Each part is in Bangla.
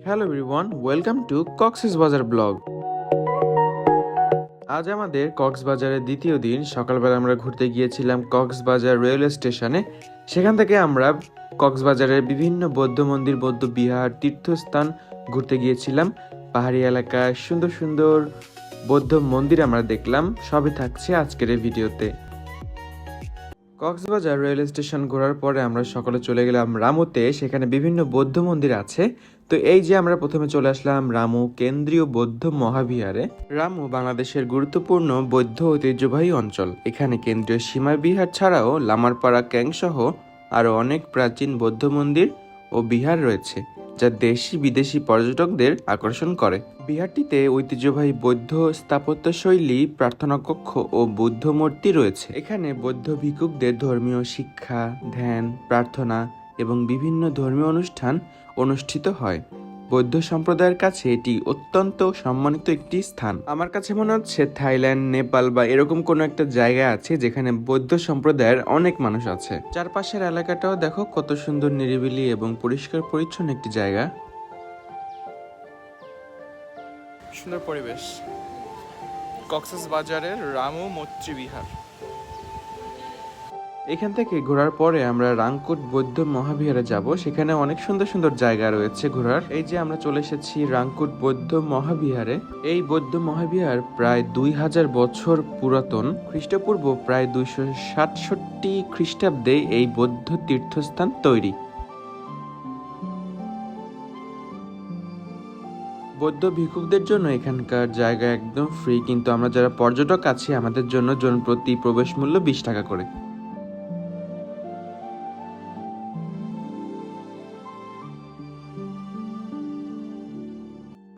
Hello everyone, welcome to Cox's Bazar blog. আজ আমাদের কক্সবাজারের দ্বিতীয় দিন। সকালবেলা আমরা ঘুরতে গিয়েছিলাম কক্সবাজার রেলওয়ে স্টেশনে। সেখান থেকে আমরা কক্সবাজারের বিভিন্ন বৌদ্ধ মন্দির, বৌদ্ধ বিহার, তীর্থস্থান ঘুরতে গিয়েছিলাম। পাহাড়ি এলাকায় সুন্দর সুন্দর বৌদ্ধ মন্দির আমরা দেখলাম। সবই থাকছে আজকের এই ভিডিওতে। কক্সবাজার রেলওয়ে স্টেশন ঘোরার পরে আমরা সকালে চলে গেলাম রামুতে। সেখানে বিভিন্ন বৌদ্ধ মন্দির আছে। তো এই যে আমরা প্রথমে চলে আসলাম রামু কেন্দ্রীয় বৌদ্ধ মহাবিহারে। রামু বাংলাদেশের গুরুত্বপূর্ণ বৌদ্ধ ঐতিহ্যবাহী অঞ্চল। এখানে কেন্দ্রীয় সীমা বিহার ছাড়াও লামারপাড়া ক্যাং সহ আরও অনেক প্রাচীন বৌদ্ধ মন্দির ও বিহার রয়েছে, যা দেশি বিদেশি পর্যটকদের আকর্ষণ করে। বিহারটিতে ঐতিহ্যবাহী বৌদ্ধ স্থাপত্যশৈলী, প্রার্থনা কক্ষ ও বুদ্ধ মূর্তি রয়েছে। এখানে বৌদ্ধ ভিক্ষুকদের ধর্মীয় শিক্ষা, ধ্যান, প্রার্থনা এবং বিভিন্ন ধর্মীয় অনুষ্ঠান অনুষ্ঠিত হয়। বৌদ্ধ সম্প্রদায়ের কাছে এটি অত্যন্ত সম্মানিত একটি স্থান। আমার কাছে মনে হচ্ছে থাইল্যান্ড, নেপাল বা এরকম কোনো একটা জায়গা আছে যেখানে বৌদ্ধ সম্প্রদায়ের অনেক মানুষ আছে। চারপাশের এলাকাটাও দেখো কত সুন্দর, নিরিবিলি এবং পরিষ্কার পরিচ্ছন্ন একটি জায়গা। সুন্দর পরিবেশ। কক্সবাজারের রামু মৈত্রী বিহার। এখান থেকে ঘোরার পরে আমরা রাংকুট বৌদ্ধ মহাবিহারে যাব। সেখানে অনেক সুন্দর সুন্দর জায়গা রয়েছে ঘোরার। এই যে আমরা চলে এসেছি রাংকুট বৌদ্ধ মহাবিহারে। এই বৌদ্ধ মহাবিহার প্রায় 2000 বছর পুরাতন। খ্রিস্টপূর্ব প্রায় 267 খ্রিস্টাব্দে এই বৌদ্ধ তীর্থস্থান তৈরি। বৌদ্ধ ভিক্ষুকদের জন্য এখানকার জায়গা একদম ফ্রি, কিন্তু আমরা যারা পর্যটক আছি আমাদের জন্য জন প্রতি প্রবেশ মূল্য 20 টাকা করে।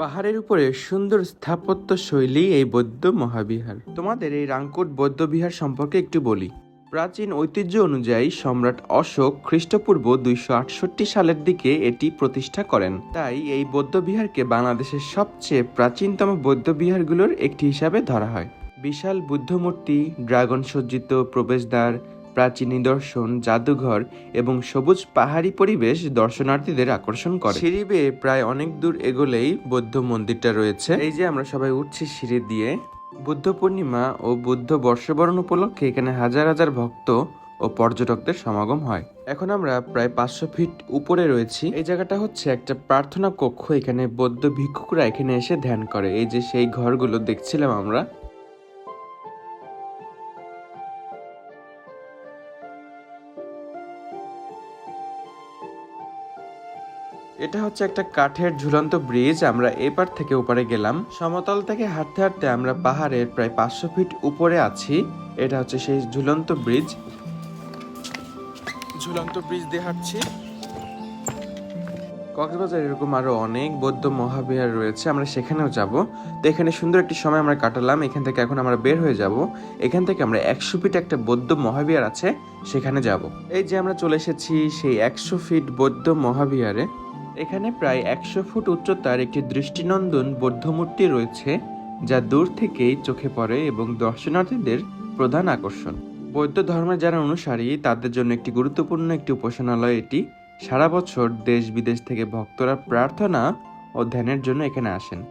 পাহাড়ের উপরে সুন্দর স্থাপত্য শৈলী এই বৌদ্ধ মহাবিহার। তোমাদের এই রাংকুট বৌদ্ধ বিহার সম্পর্কে একটু বলি। প্রাচীন ঐতিহ্য অনুযায়ী সম্রাট অশোক খ্রিস্টপূর্ব 268 সালের দিকে এটি প্রতিষ্ঠা করেন। তাই এই বৌদ্ধ বিহারকে বাংলাদেশের সবচেয়ে প্রাচীনতম বৌদ্ধ বিহারগুলোর একটি হিসাবে ধরা হয়। বিশাল বুদ্ধ মূর্তি, ড্রাগন সজ্জিত প্রবেশদ্বার, প্রাচীন নিদর্শন, জাদুঘর এবং সবুজ পাহাড়ি পরিবেশ দর্শনার্থীদের আকর্ষণ করে। সিঁড়ি বেয়ে প্রায় অনেক দূর এগোলেই বৌদ্ধ মন্দিরটা রয়েছে। এই যে আমরা সবাই উঠছি সিঁড়ি দিয়ে। বুদ্ধ পূর্ণিমা ও বুদ্ধ বর্ষবরণ উপলক্ষে এখানে হাজার হাজার ভক্ত ও পর্যটকদের সমাগম হয়। এখন আমরা প্রায় 500 ফিট উপরে রয়েছি। এই জায়গাটা হচ্ছে একটা প্রার্থনা কক্ষ। এখানে বৌদ্ধ ভিক্ষুকরা এখানে এসে ধ্যান করে। এই যে সেই ঘরগুলো দেখছিলাম আমরা। এটা হচ্ছে একটা কাঠের ঝুলন্ত ব্রিজ। আমরা এপার থেকে ওপারে গেলাম। সমতল থেকে হাঁটতে হাঁটতে আমরা পাহাড়ের প্রায় 500 ফিট উপরে আছি। এটা হচ্ছে সেই ঝুলন্ত ব্রিজ। ঝুলন্ত ব্রিজ দিয়ে হাঁটছি। কক্সবাজার এরকম আরো অনেক বৌদ্ধ মহাবিহার রয়েছে, আমরা সেখানেও যাব। তো এখানে সুন্দর একটি সময় আমরা কাটালাম। এখান থেকে এখন আমরা বের হয়ে যাব। এখান থেকে আমরা 100 ফিট একটা বৌদ্ধ মহাবিহার আছে, সেখানে যাব। এই যে আমরা চলে এসেছি সেই 100 ফিট বৌদ্ধ মহাবিহারে। এখানে প্রায় 100 ফুট উচ্চতার একটি দৃষ্টিনন্দন বৌদ্ধ মূর্তি রয়েছে, যা দূর থেকেই চোখে পড়ে এবং দর্শনার্থীদের প্রধান আকর্ষণ। বৌদ্ধ ধর্মের যারা অনুসারী তাদের জন্য একটি গুরুত্বপূর্ণ একটি উপাসনালয় এটি। সারা বছর দেশ বিদেশ থেকে ভক্তরা প্রার্থনা ও ধ্যানের জন্য এখানে আসেন।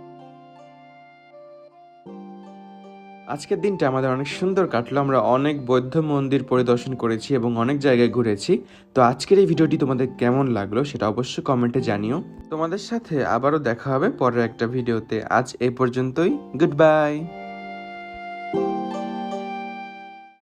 আজকের দিনটা আমাদের অনেক সুন্দর কাটলো। আমরা অনেক বৌদ্ধ মন্দির পরিদর্শন করেছি এবং অনেক জায়গায় ঘুরেছি। তো আজকের এই ভিডিওটি তোমাদের কেমন লাগলো সেটা অবশ্যই কমেন্টে জানিও। তোমাদের সাথে আবারও দেখা হবে পরের একটা ভিডিওতে। আজ এই পর্যন্তই। Good bye.